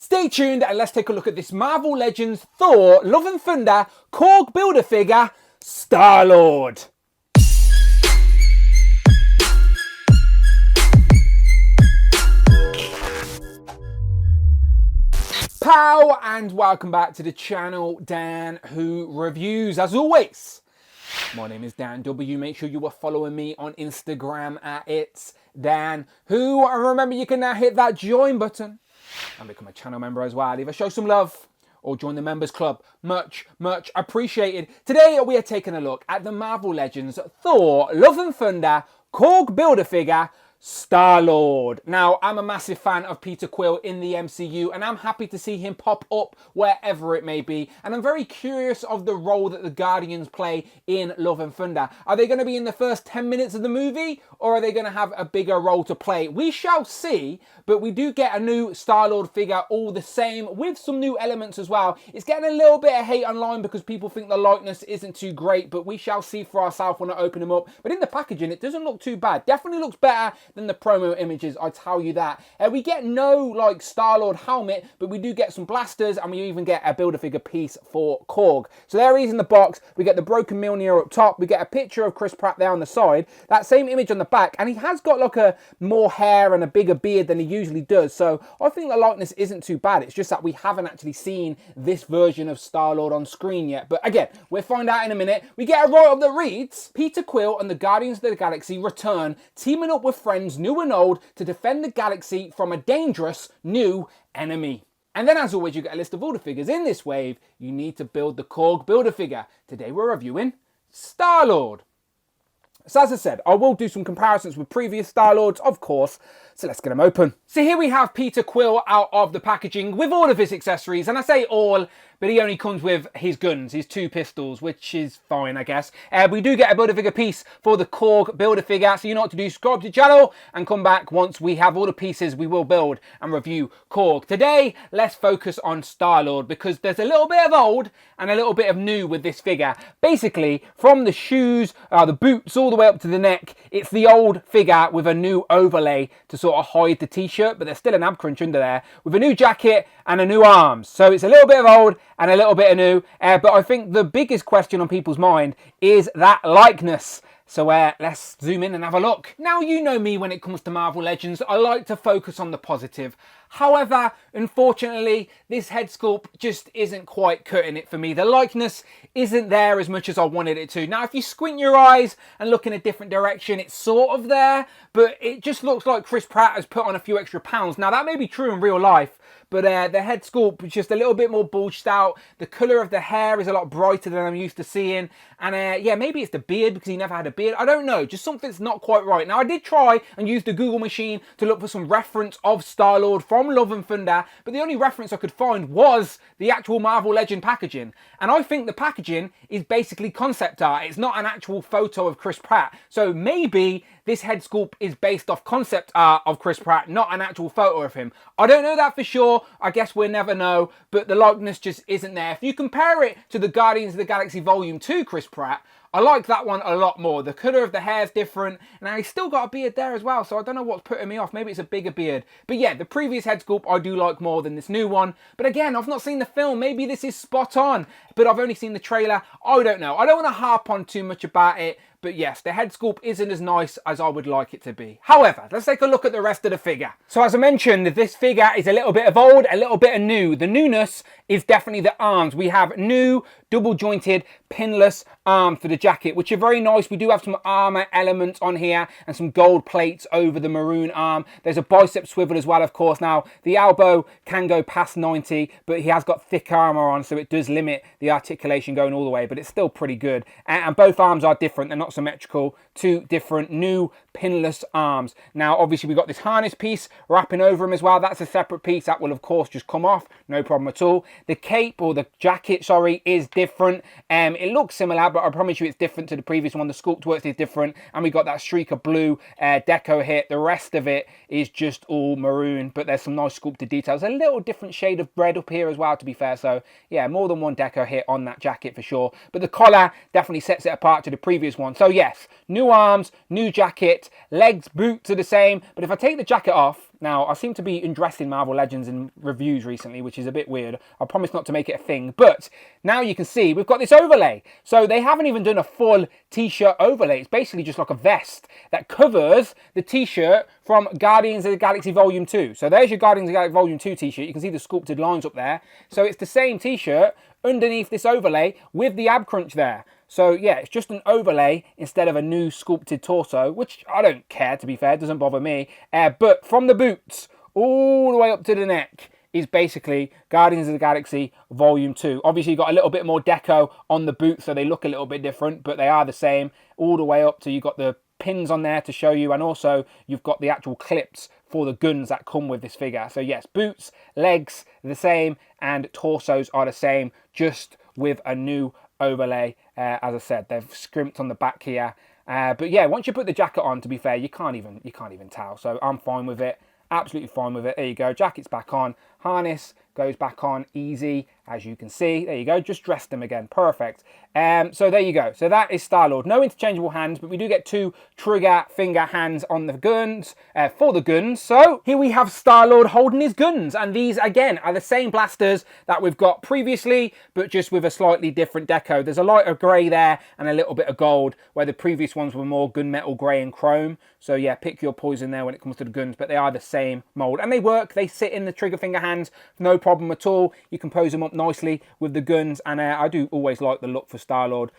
Stay tuned and let's take a look at this Marvel Legends Thor Love and Thunder Korg Build-A-Figure Star-Lord. Pow and welcome back to the channel, Dan Who Reviews. As always, my name is Dan W. Make sure you are following me on Instagram at It's Dan Who. And remember, you can now hit that join button and become a channel member as well. Either show some love or join the members club. Much appreciated. Today we are taking a look at the Marvel Legends Thor Love and Thunder Korg Build-A-Figure Star-Lord. Now, I'm a massive fan of Peter Quill in the MCU, and I'm happy to see him pop up wherever it may be. And I'm very curious of the role that the Guardians play in Love and Thunder. Are they going to be in the first 10 minutes of the movie, or are they going to have a bigger role to play? We shall see, but we do get a new Star-Lord figure all the same, with some new elements as well. It's getting a little bit of hate online because people think the likeness isn't too great, but we shall see for ourselves when I open them up. But in the packaging, it doesn't look too bad. Definitely looks better than the promo images, I tell you that. We get no like Star-Lord helmet, but we do get some blasters, and we even get a Build-A-Figure piece for Korg. So there he is in the box. We get the broken Mjolnir up top. We get a picture of Chris Pratt there on the side. That same image on the back, and he has got like a more hair and a bigger beard than he usually does. So I think the likeness isn't too bad. It's just that we haven't actually seen this version of Star-Lord on screen yet. But again, we'll find out in a minute. We get a write-up that reads, Peter Quill and the Guardians of the Galaxy return, teaming up with friends new and old to defend the galaxy from a dangerous new enemy. And then, as always, you get a list of all the figures in this wave you need to build the Korg Build-A-Figure. Today we're reviewing Star-Lord. So as I said, I will do some comparisons with previous Star-Lords, of course, so let's get them open. So here we have Peter Quill out of the packaging with all of his accessories, and I say all, but he only comes with his guns, his 2 pistols, which is fine, I guess. We do get a Build-A-Figure piece for the Korg Build-A-Figure, so you know what to do, subscribe to the channel and come back once we have all the pieces we will build and review Korg. Today, let's focus on Star-Lord, because there's a little bit of old and a little bit of new with this figure. Basically, from the shoes, the boots, all the way up to the neck, it's the old figure with a new overlay to sort of hide the t-shirt, but there's still an ab crunch under there, with a new jacket and a new arms. So it's a little bit of old and a little bit of new, but I think the biggest question on people's mind is that likeness. So let's zoom in and have a look. Now, you know me when it comes to Marvel Legends, I like to focus on the positive. However, unfortunately, this head sculpt just isn't quite cutting it for me. The likeness isn't there as much as I wanted it to. Now, if you squint your eyes and look in a different direction, it's sort of there, but it just looks like Chris Pratt has put on a few extra pounds. Now, that may be true in real life, but the head sculpt is just a little bit more bulged out. The colour of the hair is a lot brighter than I'm used to seeing. And yeah, maybe it's the beard because he never had a beard. I don't know, just something's not quite right. Now, I did try and use the Google machine to look for some reference of Star-Lord from Love and Thunder, but the only reference I could find was the actual Marvel Legend packaging. And I think the packaging is basically concept art. It's not an actual photo of Chris Pratt. So maybe this head sculpt is based off concept art of Chris Pratt, not an actual photo of him. I don't know that for sure. I guess we'll never know, but the likeness just isn't there. If you compare it to the Guardians of the Galaxy Volume 2 Chris Pratt, I like that one a lot more. The colour of the hair is different. Now, he's still got a beard there as well, so I don't know what's putting me off. Maybe it's a bigger beard. But yeah, the previous head sculpt I do like more than this new one. But again, I've not seen the film. Maybe this is spot on, but I've only seen the trailer. I don't know. I don't want to harp on too much about it. But yes, the head sculpt isn't as nice as I would like it to be. However, let's take a look at the rest of the figure. So as I mentioned, this figure is a little bit of old, a little bit of new. The newness is definitely the arms. We have new double jointed pinless arms for the jacket, which are very nice. We do have some armor elements on here and some gold plates over the maroon arm. There's a bicep swivel as well, of course. Now, the elbow can go past 90, but he has got thick armor on, so it does limit the articulation going all the way, but it's still pretty good. And both arms are different. They're not symmetrical. 2 different new pinless arms. Now, obviously, we've got this harness piece wrapping over him as well. That's a separate piece. That will, of course, just come off. No problem at all. The cape, or the jacket, sorry, is different. It looks similar, but I promise you it's different to the previous one. The sculpt works is different, and we got that streak of blue deco hit. The rest of it is just all maroon, but there's some nice sculpted details. A little different shade of red up here as well, to be fair. So yeah, more than one deco hit on that jacket for sure. But the collar definitely sets it apart to the previous one. So yes, new arms, new jacket, legs, boots are the same. But if I take the jacket off, Now, I seem to be undressing Marvel Legends in reviews recently, which is a bit weird. I promise not to make it a thing. But now you can see we've got this overlay. So they haven't even done a full t-shirt overlay. It's basically just like a vest that covers the t-shirt from Guardians of the Galaxy Volume 2. So there's your Guardians of the Galaxy Volume 2 t-shirt. You can see the sculpted lines up there. So it's the same t-shirt underneath this overlay with the ab crunch there. So yeah, it's just an overlay instead of a new sculpted torso, which I don't care, to be fair, it doesn't bother me. But from the boots all the way up to the neck is basically Guardians of the Galaxy Volume 2. Obviously, you've got a little bit more deco on the boots, so they look a little bit different, but they are the same all the way up to you've got the pins on there to show you, and also you've got the actual clips for the guns that come with this figure. So yes, boots, legs, the same, and torsos are the same, just with a new overlay. As I said, they've scrimped on the back here, but yeah, once you put the jacket on, to be fair, you can't even tell. So I'm fine with it, absolutely fine with it. There you go, jacket's back on, harness goes back on easy, as you can see. There you go, just dressed them again, perfect. So there you go, so that is Star-Lord. No interchangeable hands, but we do get 2 trigger finger hands on the guns, for the guns. So here we have Star-Lord holding his guns, and these again are the same blasters that we've got previously, but just with a slightly different deco. There's a lighter grey there and a little bit of gold, where the previous ones were more gunmetal grey and chrome. So yeah, pick your poison there when it comes to the guns, but they are the same mold, and they work. They sit in the trigger finger hands, no problem at all. You can pose them up nicely with the guns, and I do always like the look for Star-Lord.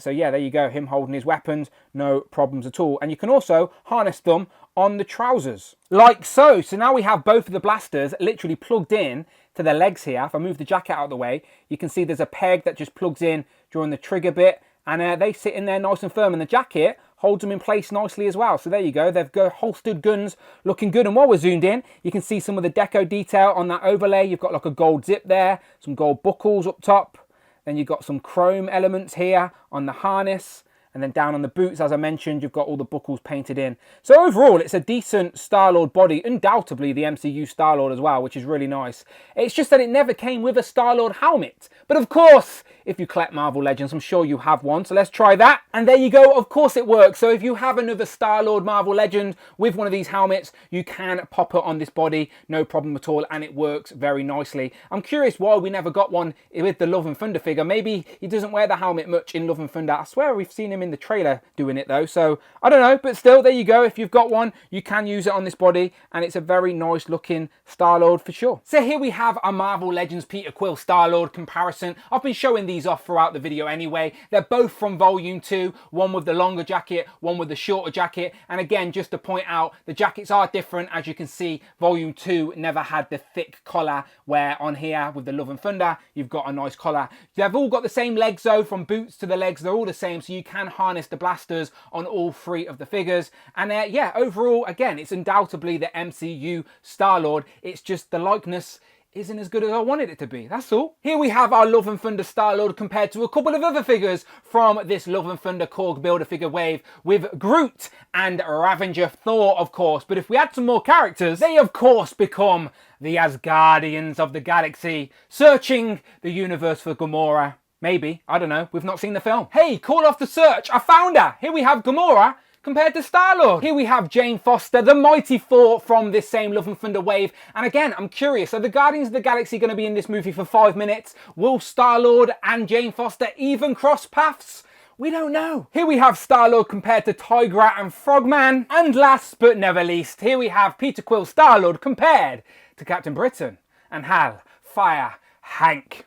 So yeah, there you go, him holding his weapons, no problems at all. And you can also harness them on the trousers, like so. So now we have both of the blasters literally plugged in to the legs here. If I move the jacket out of the way, you can see there's a peg that just plugs in during the trigger bit, and they sit in there nice and firm, and the jacket holds them in place nicely as well. So there you go, they've got holstered guns looking good. And while we're zoomed in, you can see some of the deco detail on that overlay. You've got like a gold zip there, some gold buckles up top, then you've got some chrome elements here on the harness, and then down on the boots, as I mentioned, you've got all the buckles painted in. So overall, it's a decent Star-Lord body, undoubtedly the MCU Star-Lord as well, which is really nice. It's just that it never came with a Star-Lord helmet. But of course, if you collect Marvel Legends, I'm sure you have one, so let's try that. And there you go, of course it works. So if you have another Star-Lord Marvel Legend with one of these helmets, you can pop it on this body, no problem at all, and it works very nicely. I'm curious why we never got one with the Love and Thunder figure. Maybe he doesn't wear the helmet much in Love and Thunder. I swear we've seen him in the trailer doing it though, so I don't know, but still, there you go. If you've got one, you can use it on this body, and it's a very nice looking Star-Lord for sure. So here we have a Marvel Legends Peter Quill Star-Lord comparison. I've been showing these off throughout the video anyway. They're both from Volume 2, one with the longer jacket, one with the shorter jacket, and again, just to point out, the jackets are different. As you can see, Volume 2 never had the thick collar, where on here with the Love and Thunder, you've got a nice collar. They've all got the same legs though, from boots to the legs, they're all the same, so you can harness the blasters on all 3 of the figures. And yeah, overall, again, it's undoubtedly the MCU Star-Lord. It's just the likeness isn't as good as I wanted it to be, that's all. Here we have our Love and Thunder Star-Lord compared to a couple of other figures from this Love and Thunder Korg Build-A-Figure wave, with Groot and Ravager Thor, of course. But if we add some more characters, they of course become the Asgardians of the Galaxy, searching the universe for Gamora. Maybe, I don't know, we've not seen the film. Hey, call off the search, I found her! Here we have Gamora compared to Star-Lord. Here we have Jane Foster, the mighty Thor from this same Love and Thunder wave. And again, I'm curious, are the Guardians of the Galaxy going to be in this movie for 5 minutes? Will Star-Lord and Jane Foster even cross paths? We don't know. Here we have Star-Lord compared to Tigra and Frogman. And last but never least, here we have Peter Quill Star-Lord compared to Captain Britain and Hal Fire Hank.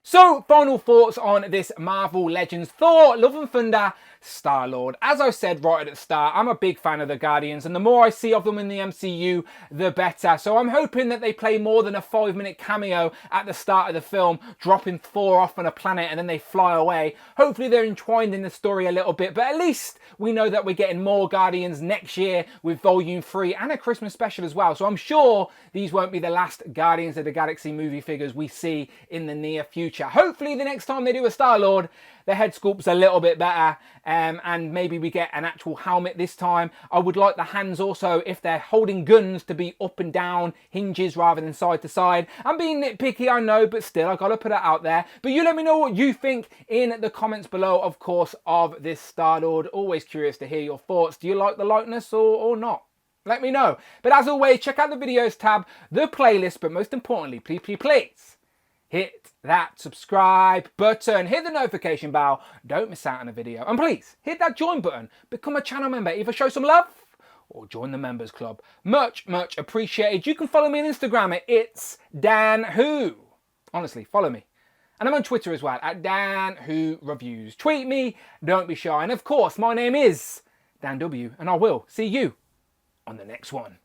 So, final thoughts on this Marvel Legends Thor, Love and Thunder, Star-Lord. As I said right at the start, I'm a big fan of the Guardians, and the more I see of them in the MCU, the better. So I'm hoping that they play more than a 5-minute cameo at the start of the film, dropping Thor off on a planet and then they fly away. Hopefully they're entwined in the story a little bit, but at least we know that we're getting more Guardians next year with Volume 3 and a Christmas special as well. So I'm sure these won't be the last Guardians of the Galaxy movie figures we see in the near future. Hopefully the next time they do a Star-Lord, the head sculpt's a little bit better, and maybe we get an actual helmet this time. I would like the hands also, if they're holding guns, to be up and down hinges rather than side to side. I'm being nitpicky, I know, but still, I've got to put it out there. But you let me know what you think in the comments below, of course, of this Star-Lord. Always curious to hear your thoughts. Do you like the likeness or not? Let me know. But as always, check out the videos tab, the playlist, but most importantly, please, hit that subscribe button, hit the notification bell, don't miss out on a video, and please, hit that join button, become a channel member, either show some love or join the members club. Much appreciated. You can follow me on Instagram at It's Dan Who. Honestly, follow me. And I'm on Twitter as well, at Dan Who Reviews. Tweet me, don't be shy. And of course, my name is Dan W, and I will see you on the next one.